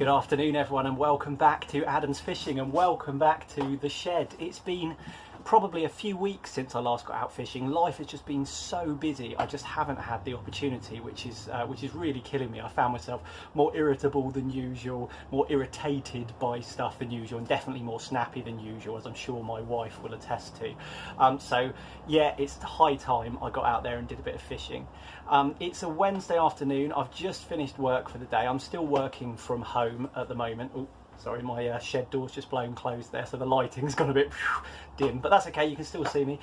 Good afternoon everyone, and welcome back to Adam's Fishing, and welcome back to the shed. It's been probably a few weeks since I last got out fishing. Life has just been so busy, I just haven't had the opportunity, which is really killing me. I found myself more irritable than usual, more irritated by stuff than usual, and definitely more snappy than usual, as I'm sure my wife will attest to. So yeah, it's high time I got out there and did a bit of fishing. It's a Wednesday afternoon. I've just finished work for the day. I'm still working from home at the moment. Ooh, sorry, my shed door's just blown closed there, so the lighting's gone a bit dim, but that's okay, you can still see me.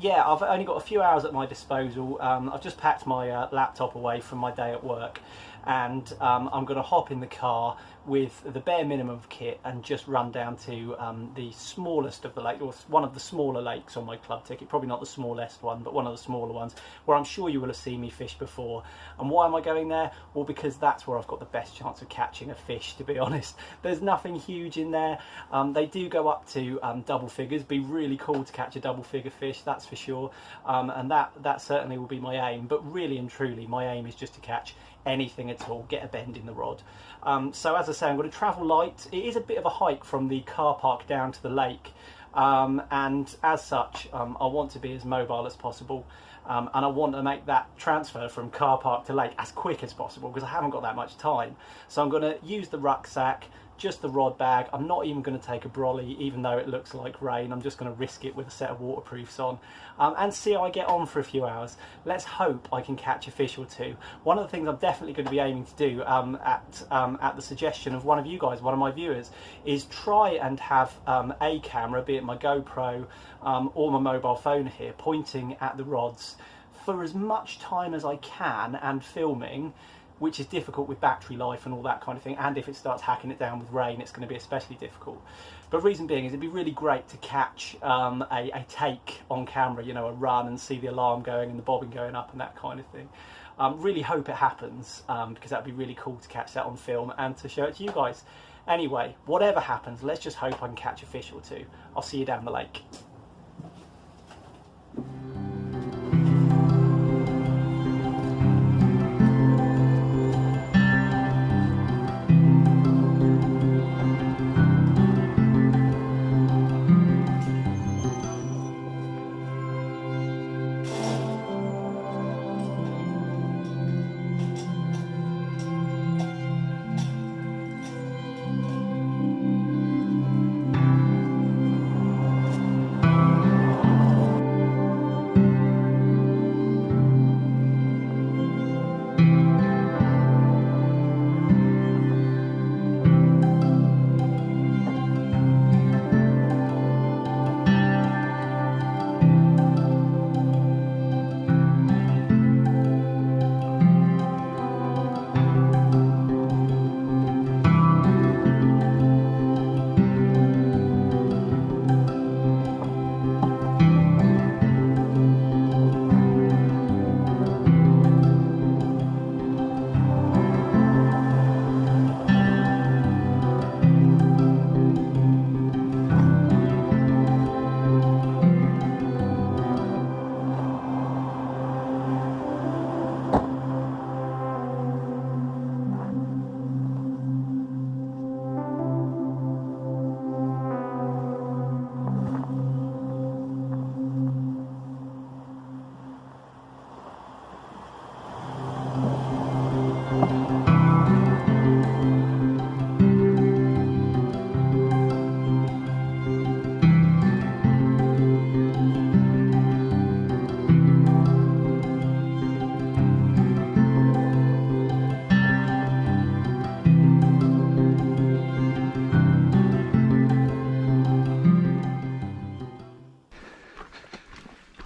Yeah, I've only got a few hours at my disposal. I've just packed my laptop away from my day at work, and I'm going to hop in the car with the bare minimum of kit and just run down to the smallest of the lakes, or one of the smaller lakes on my club ticket, probably not the smallest one, but one of the smaller ones, where I'm sure you will have seen me fish before. And why am I going there? Well, because that's where I've got the best chance of catching a fish, to be honest. There's nothing huge in there. They do go up to double figures. Be really cool to catch a double figure fish, that's for sure. And that certainly will be my aim, but really and truly my aim is just to catch anything at all, get a bend in the rod. So as I say, I'm going to travel light. It is a bit of a hike from the car park down to the lake, and as such I want to be as mobile as possible, and I want to make that transfer from car park to lake as quick as possible, because I haven't got that much time. So I'm going to use the rucksack, just the rod bag. I'm not even going to take a brolly, even though it looks like rain. I'm just going to risk it with a set of waterproofs on, and see how I get on for a few hours. Let's hope I can catch a fish or two. One of the things I'm definitely going to be aiming to do, at the suggestion of one of you guys, one of my viewers, is try and have a camera, be it my GoPro or my mobile phone here, pointing at the rods for as much time as I can and filming, which is difficult with battery life and all that kind of thing, and if it starts hacking it down with rain, it's going to be especially difficult. But reason being is it'd be really great to catch a take on camera, you know, a run, and see the alarm going and the bobbing going up and that kind of thing. Really hope it happens, because that'd be really cool to catch that on film and to show it to you guys. Anyway, whatever happens, let's just hope I can catch a fish or two. I'll see you down the lake.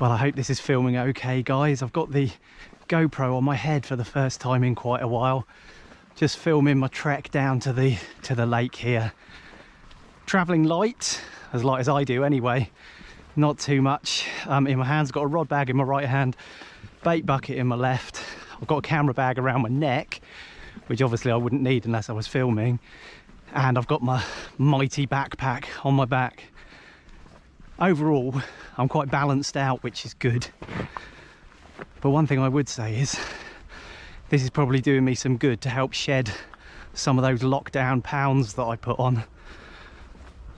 Well, I hope this is filming okay, guys. I've got the GoPro on my head for the first time in quite a while. Just filming my trek down to the lake here. Travelling light as I do anyway. Not too much in my hands. Got a rod bag in my right hand, bait bucket in my left. I've got a camera bag around my neck, which obviously I wouldn't need unless I was filming. And I've got my mighty backpack on my back. Overall, I'm quite balanced out, which is good. But one thing I would say is this is probably doing me some good to help shed some of those lockdown pounds that I put on.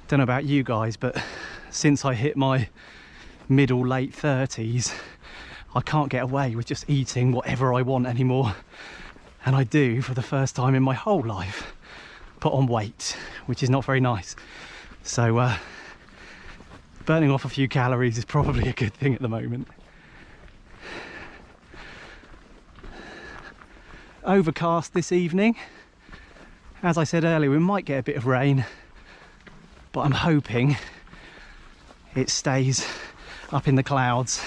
Don't know about you guys, but since I hit my mid or late 30s, I can't get away with just eating whatever I want anymore. And I do, for the first time in my whole life, put on weight, which is not very nice. So burning off a few calories is probably a good thing at the moment. Overcast this evening. As I said earlier, we might get a bit of rain, but I'm hoping it stays up in the clouds.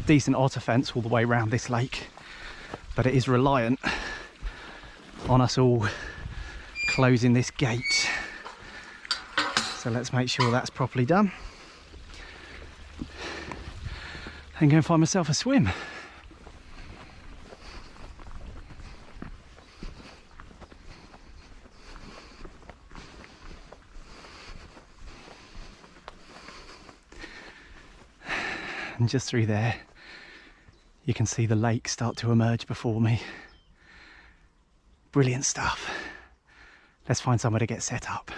Decent otter fence all the way around this lake, but it is reliant on us all closing this gate. So let's make sure that's properly done and go and find myself a swim. And just through there you can see the lake start to emerge before me. Brilliant stuff. Let's find somewhere to get set up.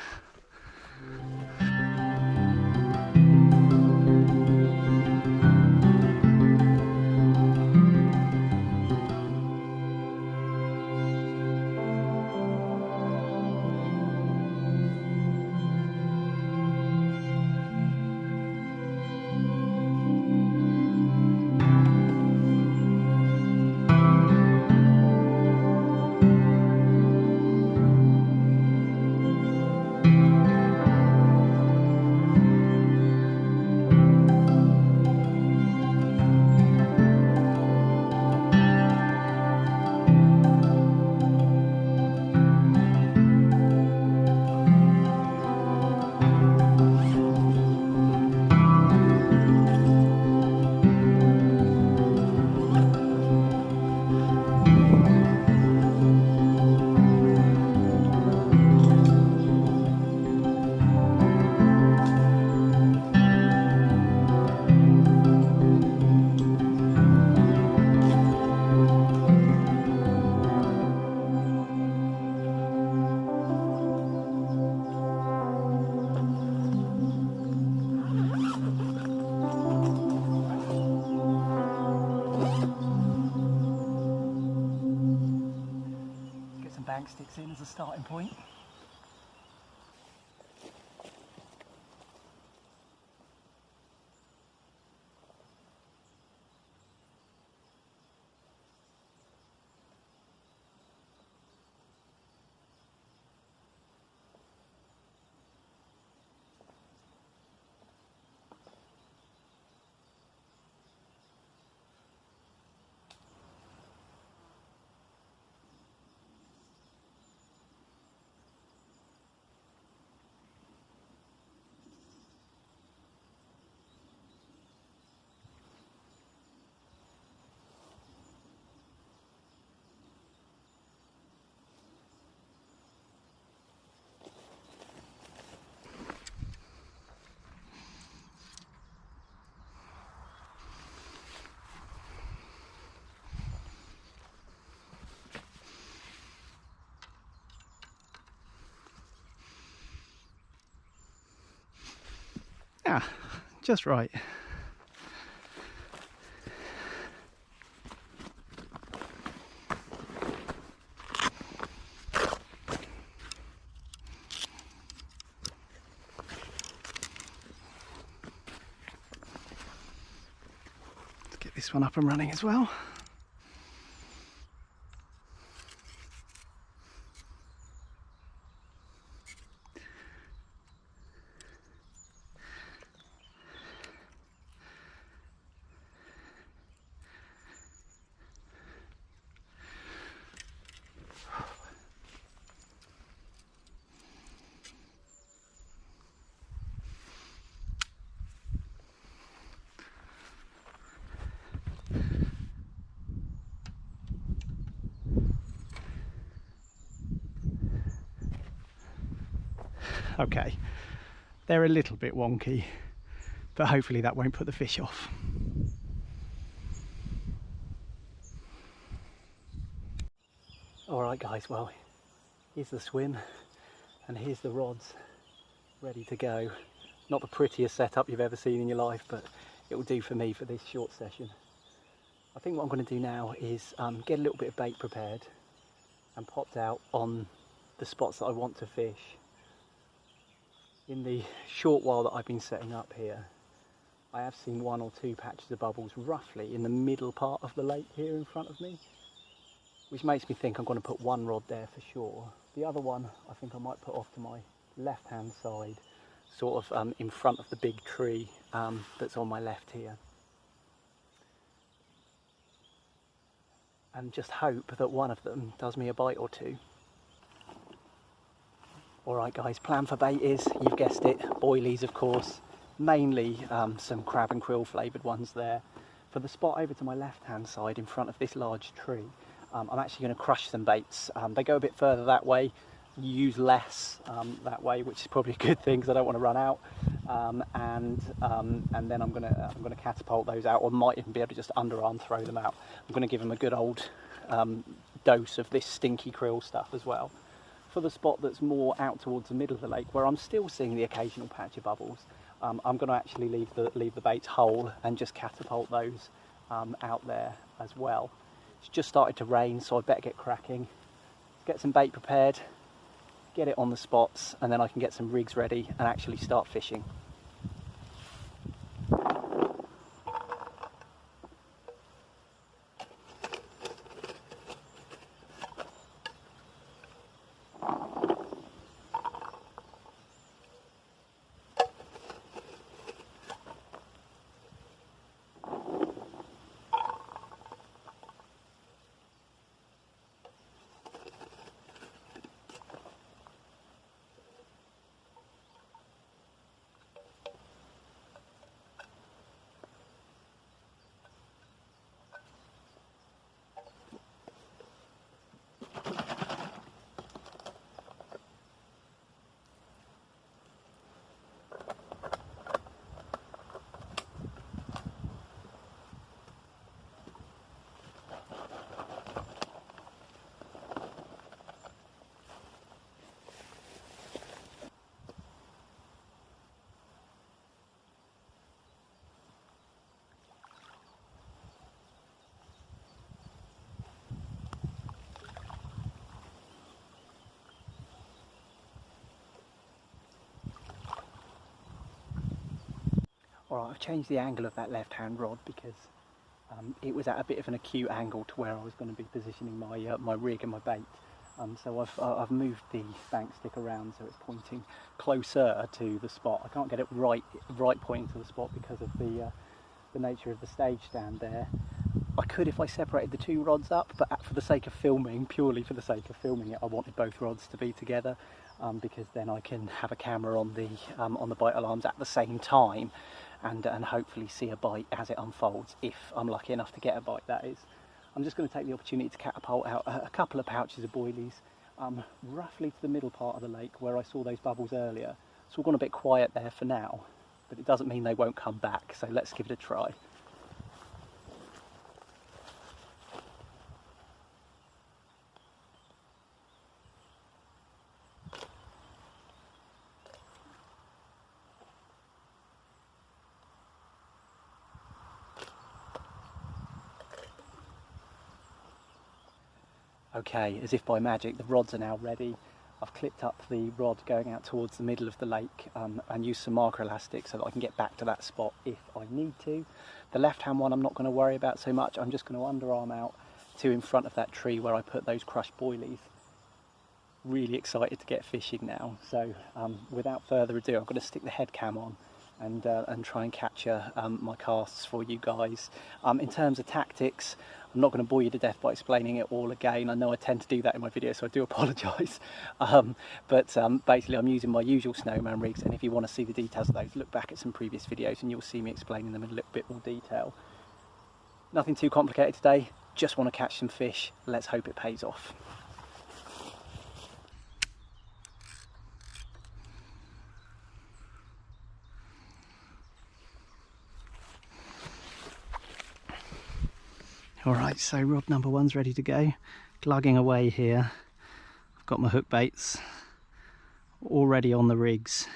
Bank sticks in as a starting point. Yeah, just right. Let's get this one up and running as well. Okay, they're a little bit wonky, but hopefully that won't put the fish off. Alright guys, well, here's the swim and here's the rods ready to go. Not the prettiest setup you've ever seen in your life, but it will do for me for this short session. I think what I'm going to do now is get a little bit of bait prepared and popped out on the spots that I want to fish. In the short while that I've been setting up here, I have seen 1 or 2 patches of bubbles roughly in the middle part of the lake here in front of me, which makes me think I'm going to put 1 rod there for sure. The other one I think I might put off to my left hand side, sort of in front of the big tree that's on my left here. And just hope that one of them does me a bite or 2. Alright guys, plan for bait is, you've guessed it, boilies of course, mainly some crab and krill flavoured ones there. For the spot over to my left hand side in front of this large tree, I'm actually going to crush some baits. They go a bit further that way, you use less that way, which is probably a good thing because I don't want to run out. And then I'm going to catapult those out, or might even be able to just underarm throw them out. I'm going to give them a good old dose of this stinky krill stuff as well. For the spot that's more out towards the middle of the lake, where I'm still seeing the occasional patch of bubbles, I'm going to actually leave the baits whole and just catapult those out there as well. It's just started to rain, so I better get cracking. Get some bait prepared, get it on the spots, and then I can get some rigs ready and actually start fishing. Alright, I've changed the angle of that left hand rod because it was at a bit of an acute angle to where I was going to be positioning my rig and my bait. So I've moved the bank stick around so it's pointing closer to the spot. I can't get it right pointing to the spot because of the nature of the stage stand there. I could if I separated the 2 rods up, but for the sake of filming, purely for the sake of filming it, I wanted both rods to be together because then I can have a camera on the bite alarms at the same time and hopefully see a bite as it unfolds, if I'm lucky enough to get a bite, that is. I'm just going to take the opportunity to catapult out a couple of pouches of boilies roughly to the middle part of the lake where I saw those bubbles earlier. So we've gone a bit quiet there for now, but it doesn't mean they won't come back, so let's give it a try. Okay, as if by magic, the rods are now ready. I've clipped up the rod going out towards the middle of the lake and used some marker elastic so that I can get back to that spot if I need to. The left hand one I'm not going to worry about so much. I'm just going to underarm out to in front of that tree where I put those crushed boilies. Really excited to get fishing now. So without further ado, I'm going to stick the head cam on and try and capture my casts for you guys. In terms of tactics, I'm not going to bore you to death by explaining it all again. I know I tend to do that in my videos, so I do apologise. But basically I'm using my usual snowman rigs, and if you want to see the details of those, look back at some previous videos and you'll see me explaining them in a little bit more detail. Nothing too complicated today, just want to catch some fish. Let's hope it pays off. Alright, so rod number 1's ready to go. Glugging away here. I've got my hook baits already on the rigs.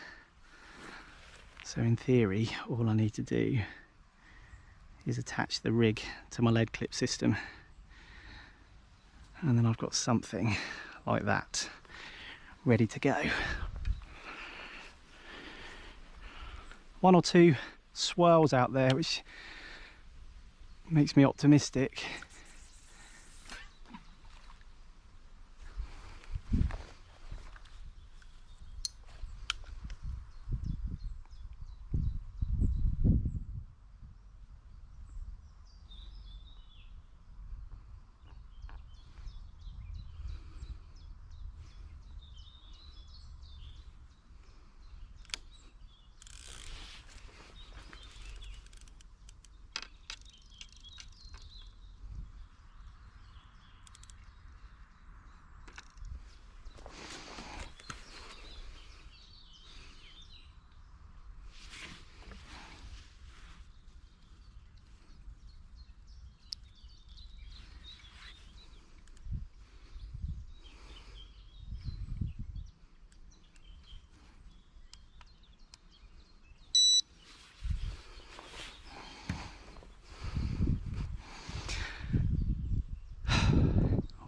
So in theory, all I need to do is attach the rig to my lead clip system. And then I've got something like that ready to go. 1 or 2 swirls out there, which makes me optimistic.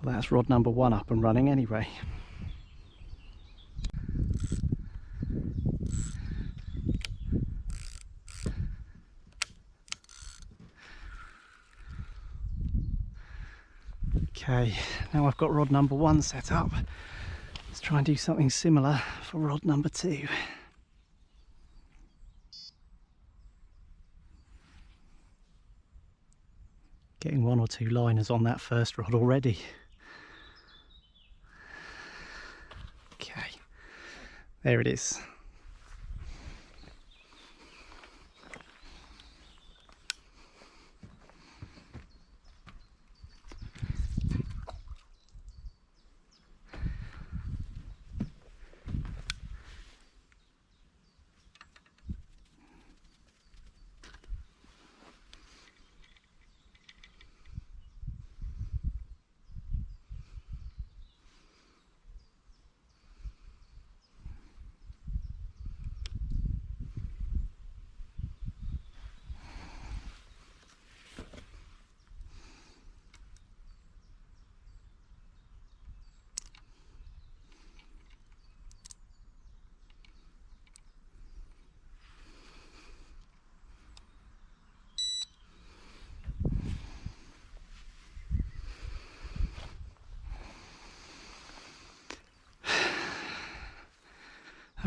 Well, that's rod number 1 up and running anyway. Okay, now I've got rod number 1 set up. Let's try and do something similar for rod number 2. Getting 1 or 2 liners on that first rod already. Okay, there it is.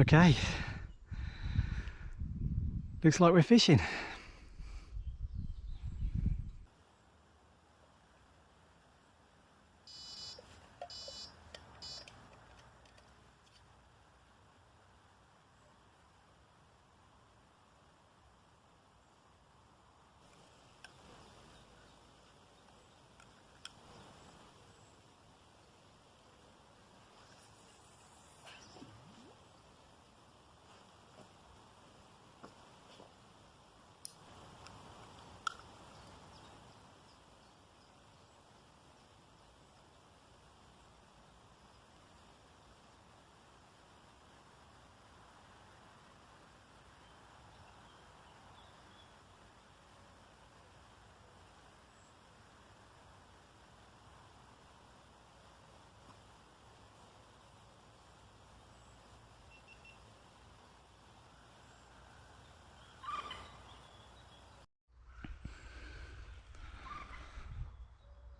Okay, looks like we're fishing.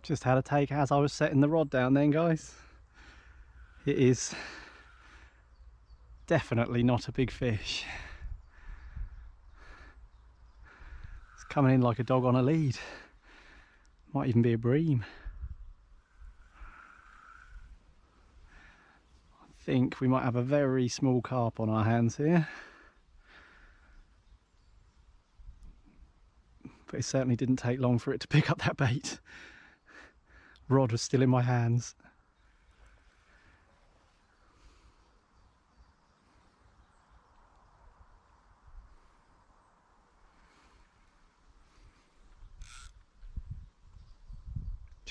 Just had a take as I was setting the rod down then, guys. It is definitely not a big fish. It's coming in like a dog on a lead. Might even be a bream. I think we might have a very small carp on our hands here. But it certainly didn't take long for it to pick up that bait. Rod was still in my hands.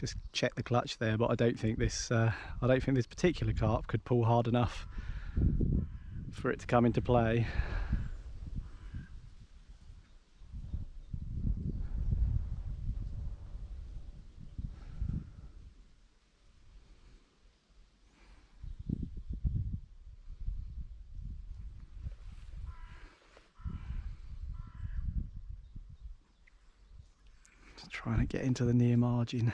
Just check the clutch there, but I don't think this particular carp could pull hard enough for it to come into play. Just trying to get into the near margin.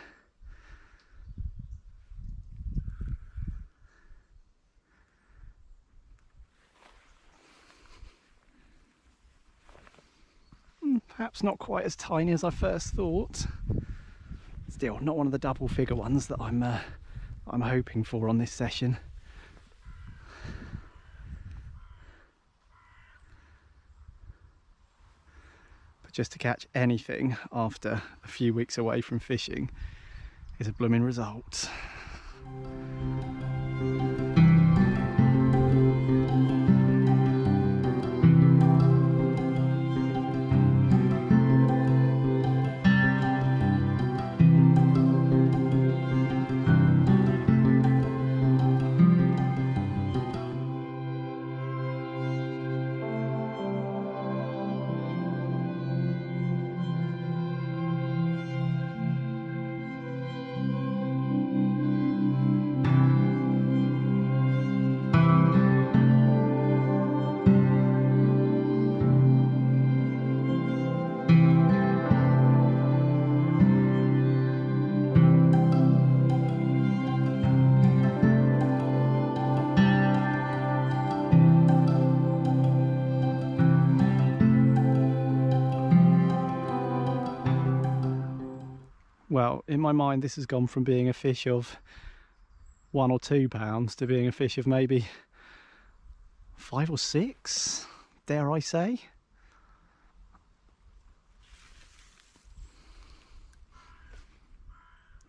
Perhaps not quite as tiny as I first thought. Still, not one of the double figure ones that I'm hoping for on this session. But just to catch anything after a few weeks away from fishing is a blooming result. Well, in my mind, this has gone from being a fish of 1 or 2 pounds to being a fish of maybe 5 or 6, dare I say.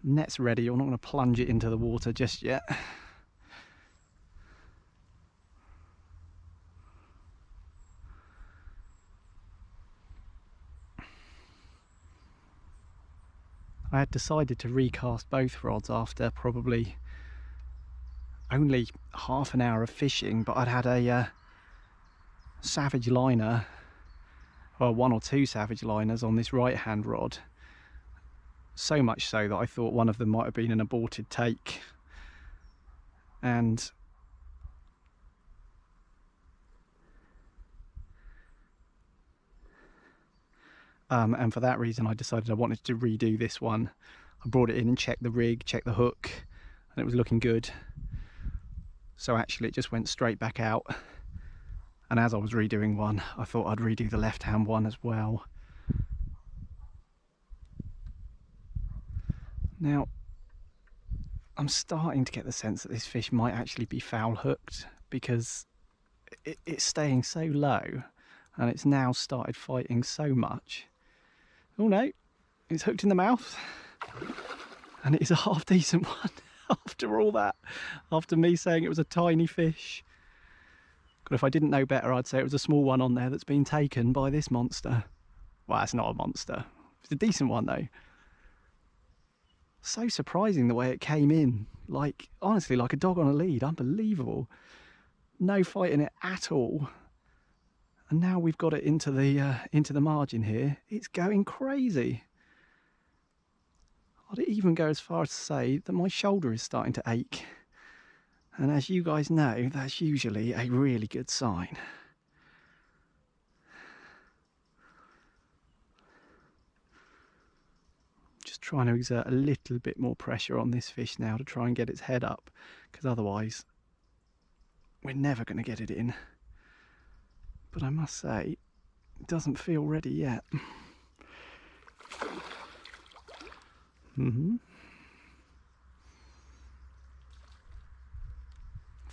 Net's ready. I'm not going to plunge it into the water just yet. I had decided to recast both rods after probably only half an hour of fishing, but I'd had a Savage liner, or 1 or 2 Savage liners on this right hand rod, so much so that I thought one of them might have been an aborted take, and for that reason I decided I wanted to redo this one. I brought it in and checked the rig, checked the hook, and it was looking good. So actually it just went straight back out, and as I was redoing one I thought I'd redo the left hand one as well. Now I'm starting to get the sense that this fish might actually be foul hooked, because it's staying so low and it's now started fighting so much. Oh no, it's hooked in the mouth, and it is a half decent one after all that, after me saying it was a tiny fish. But if I didn't know better, I'd say it was a small one on there that's been taken by this monster. Well, it's not a monster, it's a decent one though. So surprising the way it came in, like honestly like a dog on a lead. Unbelievable. No fight in it at all. And now we've got it into the margin here. It's going crazy. I'd even go as far as to say that my shoulder is starting to ache. And as you guys know, that's usually a really good sign. Just trying to exert a little bit more pressure on this fish now to try and get its head up, because otherwise we're never going to get it in. But I must say, it doesn't feel ready yet. I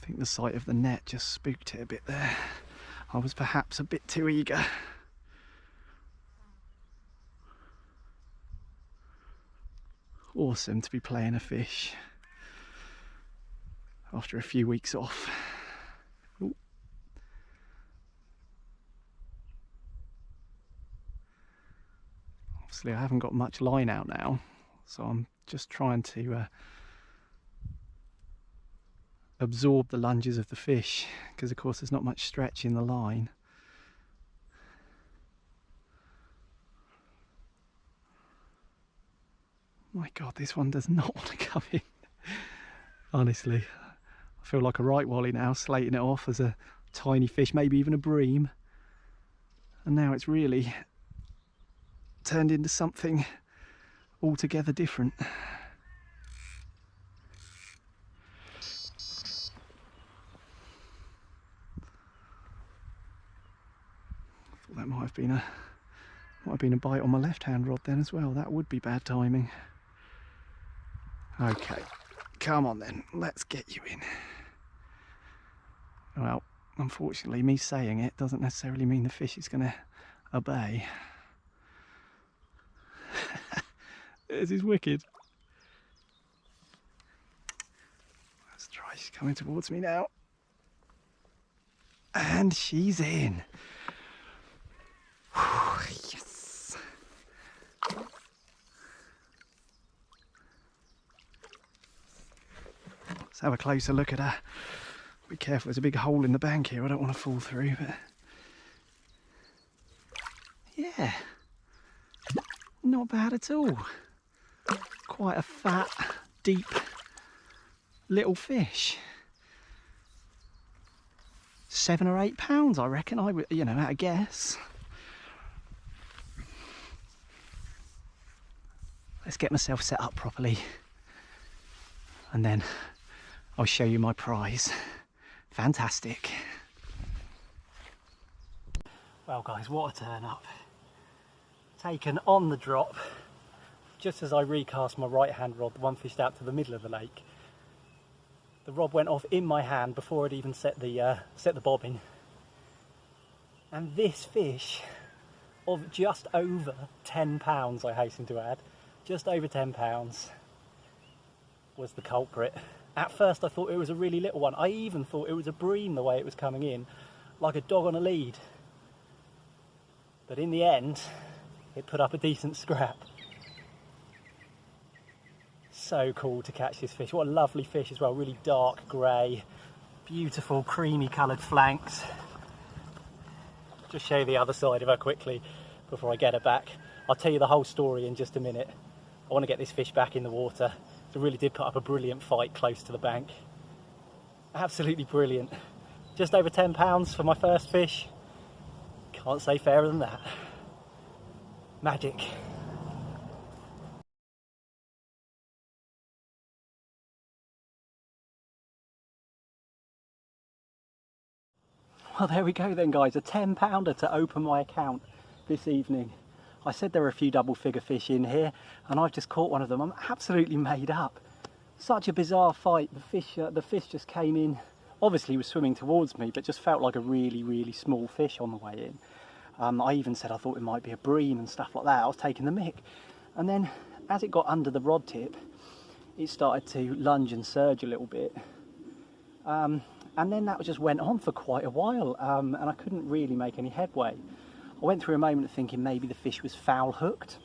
think the sight of the net just spooked it a bit there. I was perhaps a bit too eager. Awesome to be playing a fish after a few weeks off. Ooh. Obviously I haven't got much line out now, so I'm just trying to absorb the lunges of the fish, because of course there's not much stretch in the line. My God, this one does not want to come in. Honestly, I feel like a right wally now, slating it off as a tiny fish, maybe even a bream. And now it's really turned into something altogether different. Thought that might have been a bite on my left hand rod then as well. That would be bad timing. Okay, come on then, let's get you in. Well, unfortunately, me saying it doesn't necessarily mean the fish is going to obey. This is wicked. Let's try, she's coming towards me now. And she's in. Yes. Let's have a closer look at her. Be careful, there's a big hole in the bank here, I don't want to fall through, but yeah, not bad at all. Quite a fat, deep little fish. 7 or 8 pounds, I reckon. I would, you know, at a guess. Let's get myself set up properly, and then I'll show you my prize. Fantastic. Well guys, what a turn up. Taken on the drop, just as I recast my right hand rod, the one fished out to the middle of the lake. The rod went off in my hand before I'd even set the bobbin. And this fish of just over 10 pounds, I hasten to add, just over 10 pounds, was the culprit. At first I thought it was a really little one. I even thought it was a bream the way it was coming in, like a dog on a lead. But in the end, it put up a decent scrap. So cool to catch this fish. What a lovely fish as well, really dark grey, beautiful creamy coloured flanks. Just show you the other side of her quickly before I get her back. I'll tell you the whole story in just a minute. I want to get this fish back in the water. It really did put up a brilliant fight close to the bank. Absolutely brilliant. Just over 10 pounds for my first fish. Can't say fairer than that. Magic. Well, there we go then guys, a 10 pounder to open my account this evening. I said there were a few double figure fish in here, and I've just caught one of them. I'm absolutely made up. Such a bizarre fight. The fish just came in, obviously was swimming towards me, but just felt like a really, really small fish on the way in. I even said I thought it might be a bream and stuff like that. I was taking the mick. And then as it got under the rod tip, it started to lunge and surge a little bit. And then that just went on for quite a while, and I couldn't really make any headway. I went through a moment of thinking maybe the fish was foul hooked,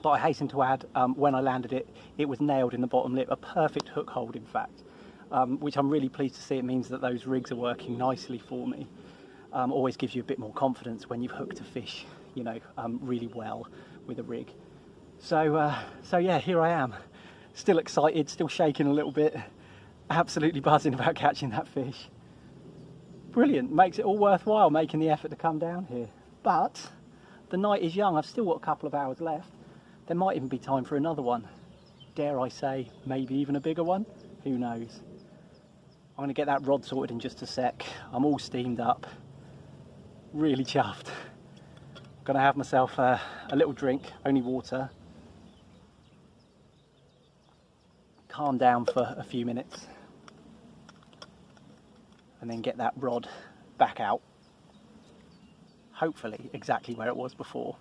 but I hasten to add, when I landed it, it was nailed in the bottom lip, a perfect hook hold in fact, which I'm really pleased to see. It means that those rigs are working nicely for me. Always gives you a bit more confidence when you've hooked a fish, you know, really well with a rig. So yeah, here I am, still excited, still shaking a little bit, absolutely buzzing about catching that fish. Brilliant, makes it all worthwhile making the effort to come down here. But the night is young, I've still got a couple of hours left. There might even be time for another one. Dare I say, maybe even a bigger one? Who knows? I'm going to get that rod sorted in just a sec. I'm all steamed up, really chuffed. Going to have myself a little drink, only water. Calm down for a few minutes. And then get that rod back out. Hopefully exactly where it was before.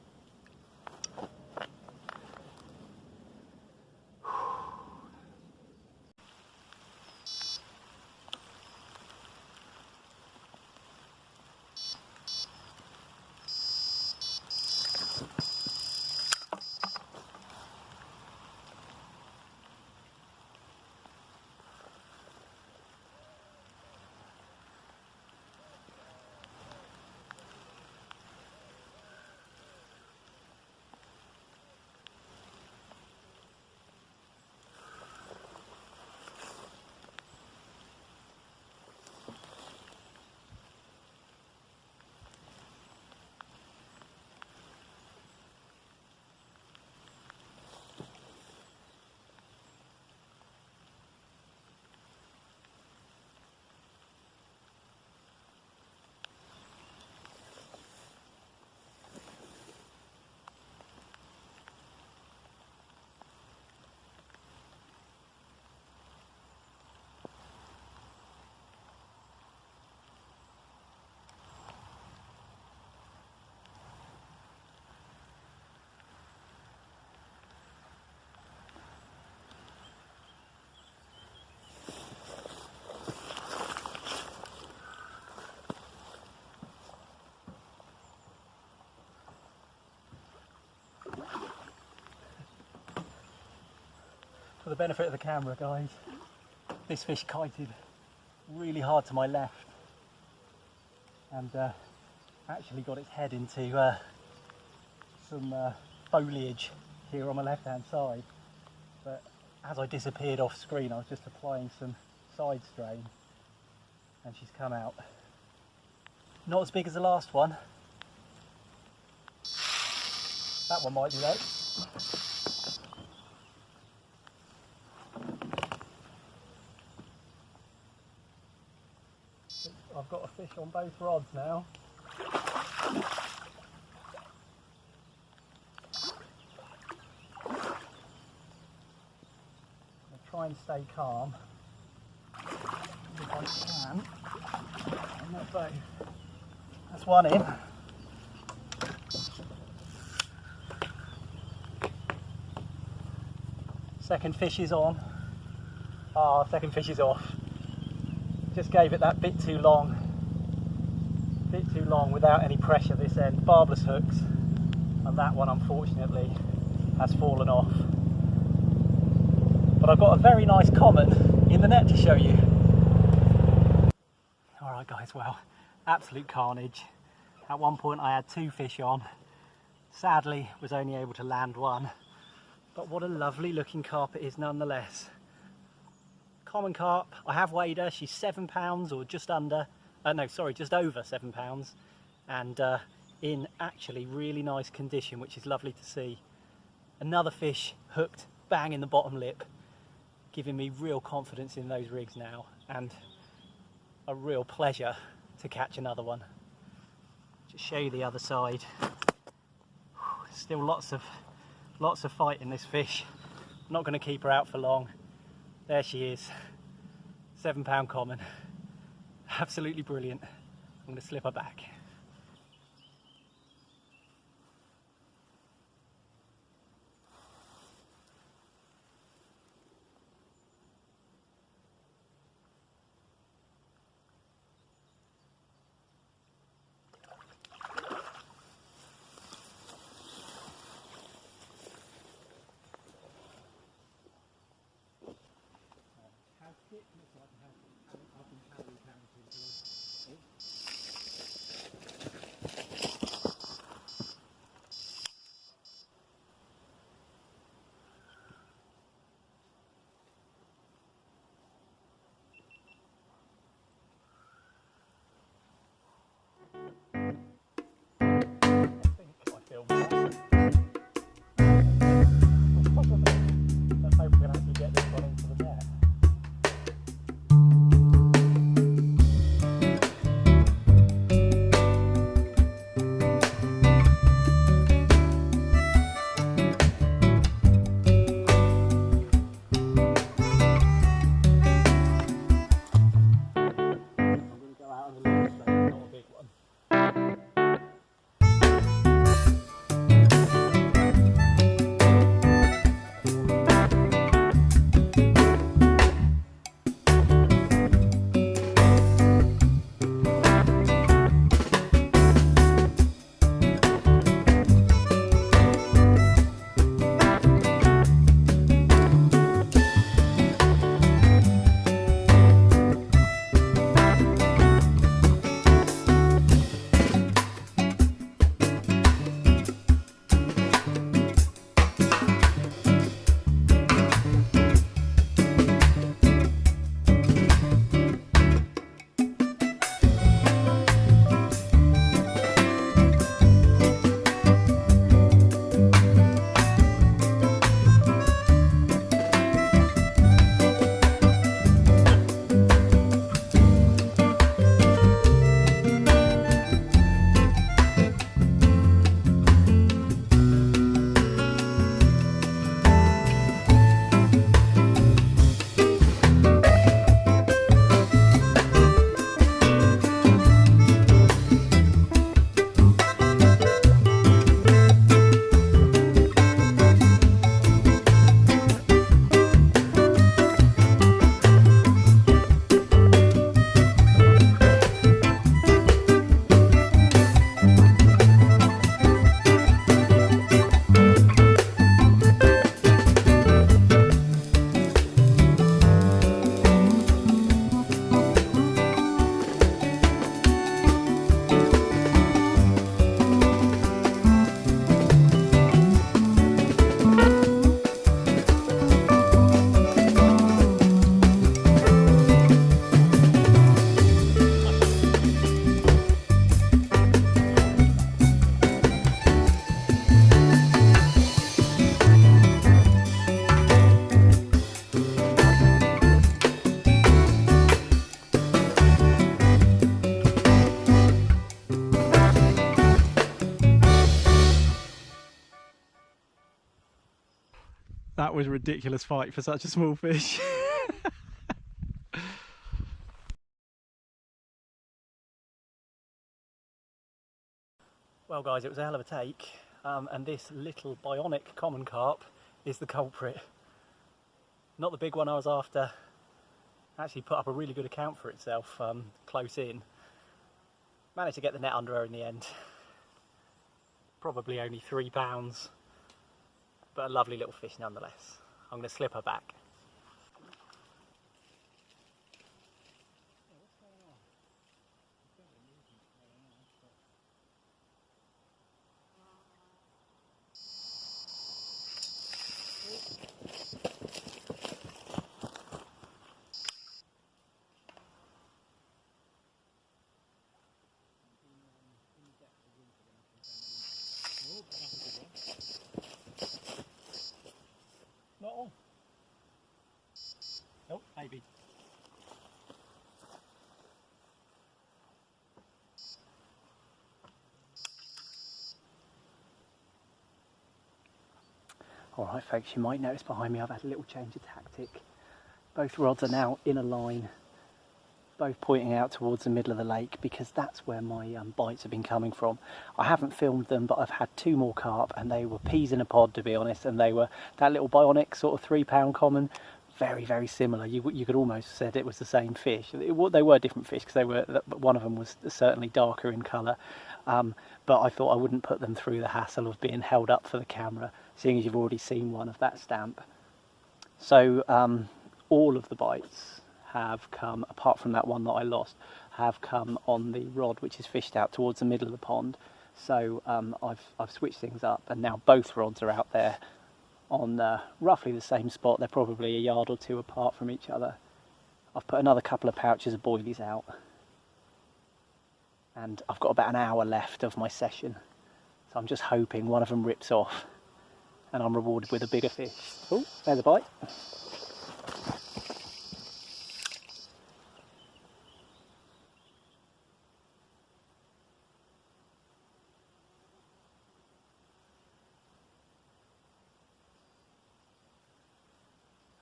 benefit of the camera, guys, this fish kited really hard to my left and actually got its head into some foliage here on my left hand side, but as I disappeared off screen I was just applying some side strain and she's come out. Not as big as the last one. That one might be though. I've got a fish on both rods now. I'll try and stay calm if I can. On that boat. That's one in. Second fish is on. Ah, second fish is off. Just gave it that bit too long without any pressure this end. Barbless hooks, and that one unfortunately has fallen off. But I've got a very nice common in the net to show you. Alright guys, well, absolute carnage. At one point I had 2 fish on. Sadly was only able to land one, but what a lovely looking carp it is nonetheless. Common carp, I have weighed her, she's 7 pounds or just under, no sorry, just over 7 pounds, and in actually really nice condition, which is lovely to see. Another fish hooked bang in the bottom lip, giving me real confidence in those rigs now, and a real pleasure to catch another one. Just show you the other side. Still lots of fight in this fish. I'm not going to keep her out for long. There she is, 7 pound common. Absolutely brilliant. I'm going to slip her back. That was a ridiculous fight for such a small fish. Well guys, it was a hell of a take, and this little bionic common carp is the culprit. Not the big one I was after. Actually put up a really good account for itself, close in. Managed to get the net under her in the end. Probably only 3 pounds, but a lovely little fish nonetheless. I'm going to slip her back. Not all. Nope, maybe. Alright folks, you might notice behind me I've had a little change of tactic. Both rods are now in a line, both pointing out towards the middle of the lake because that's where my bites have been coming from. I haven't filmed them, but I've had 2 more carp and they were peas in a pod, to be honest, and they were that little bionic sort of 3 pound common. Very, very similar. You could almost have said it was the same fish. They were different fish because one of them was certainly darker in colour. But I thought I wouldn't put them through the hassle of being held up for the camera, seeing as you've already seen one of that stamp. So all of the bites have come, apart from that one that I lost, have come on the rod which is fished out towards the middle of the pond. So I've switched things up, and now both rods are out there on roughly the same spot. They're probably a yard or 2 apart from each other. I've put another couple of pouches of boilies out, and I've got about an hour left of my session, so I'm just hoping one of them rips off and I'm rewarded with a bigger fish. Oh, there's a bite.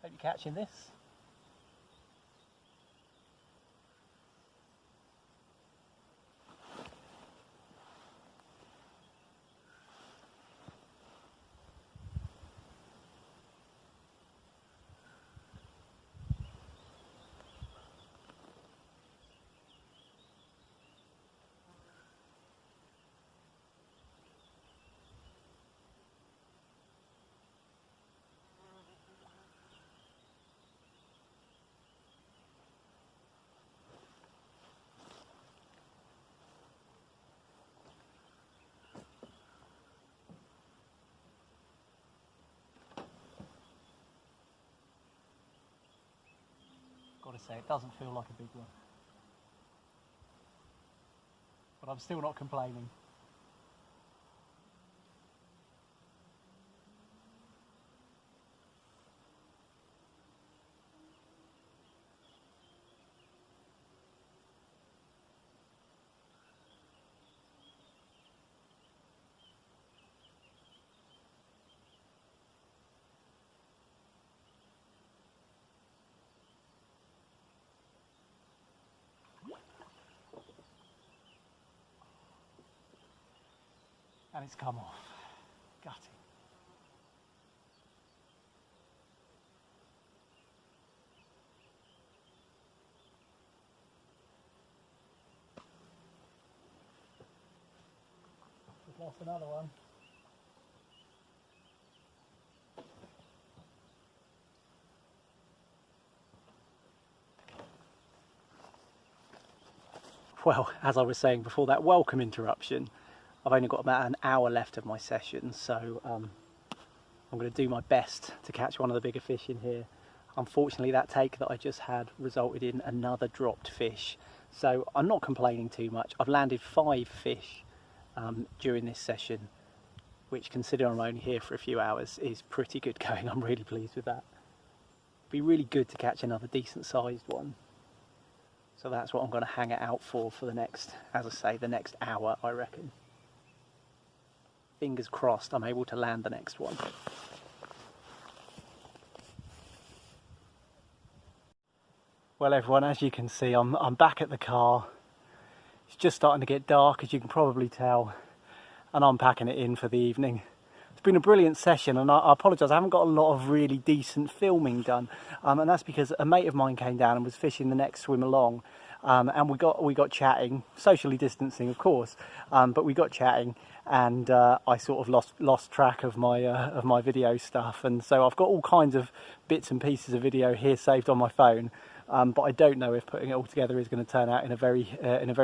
Hope you're catching this. Gotta say, it doesn't feel like a big one, but I'm still not complaining. And it's come off. Gutting. Just lost another one. Well, as I was saying before that welcome interruption, I've only got about an hour left of my session, so I'm going to do my best to catch one of the bigger fish in here. Unfortunately, that take that I just had resulted in another dropped fish, so I'm not complaining too much. I've landed 5 fish during this session, which, considering I'm only here for a few hours, is pretty good going. I'm really pleased with that. It'd be really good to catch another decent sized one. So that's what I'm going to hang it out for the next, as I say, the next hour, I reckon. Fingers crossed I'm able to land the next one. Well everyone, as you can see, I'm back at the car. It's just starting to get dark, as you can probably tell, and I'm packing it in for the evening. It's been a brilliant session, and I apologise, I haven't got a lot of really decent filming done, and that's because a mate of mine came down and was fishing the next swim along, and we got chatting, socially distancing of course, but we got chatting, and I sort of lost track of my video stuff, and so I've got all kinds of bits and pieces of video here saved on my phone. But I don't know if putting it all together is going to turn out in a very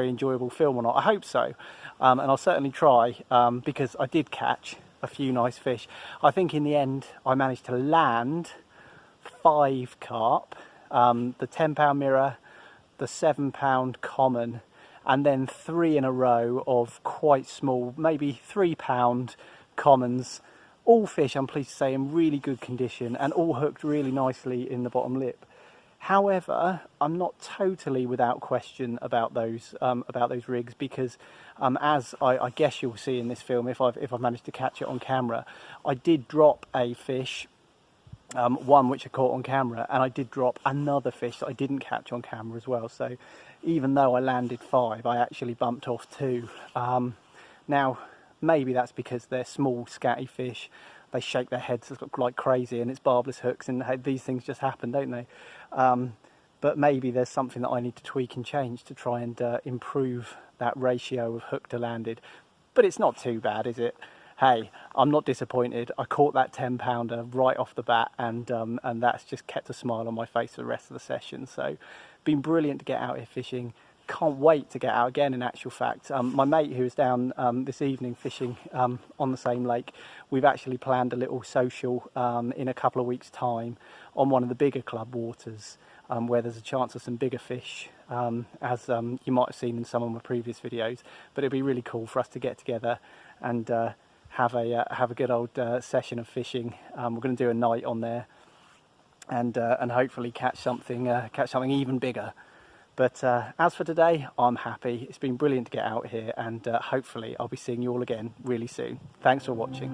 enjoyable film or not. I hope so, and I'll certainly try, because I did catch a few nice fish. I think in the end I managed to land 5 carp, the 10-pound mirror, the 7-pound common, and then 3 in a row of quite small, maybe 3-pound commons. All fish, I'm pleased to say, in really good condition and all hooked really nicely in the bottom lip. However, I'm not totally without question about those rigs, because as I guess you'll see in this film, if I've managed to catch it on camera, I did drop a fish, one which I caught on camera, and I did drop another fish that I didn't catch on camera as well. So even though I landed 5, I actually bumped off 2. Now maybe that's because they're small scatty fish. They shake their heads like crazy, and it's barbless hooks, and these things just happen, don't they? But maybe there's something that I need to tweak and change to try and improve that ratio of hook to landed. But it's not too bad, is it? Hey, I'm not disappointed. I caught that 10-pounder right off the bat, and that's just kept a smile on my face for the rest of the session. So, been brilliant to get out here fishing. Can't wait to get out again, in actual fact. My mate who is down this evening fishing on the same lake, we've actually planned a little social in a couple of weeks' time on one of the bigger club waters, where there's a chance of some bigger fish, as you might have seen in some of my previous videos. But it'd be really cool for us to get together and have a good old session of fishing. We're going to do a night on there, and hopefully catch something even bigger. But as for today, I'm happy. It's been brilliant to get out here, and hopefully I'll be seeing you all again really soon. Thanks for watching.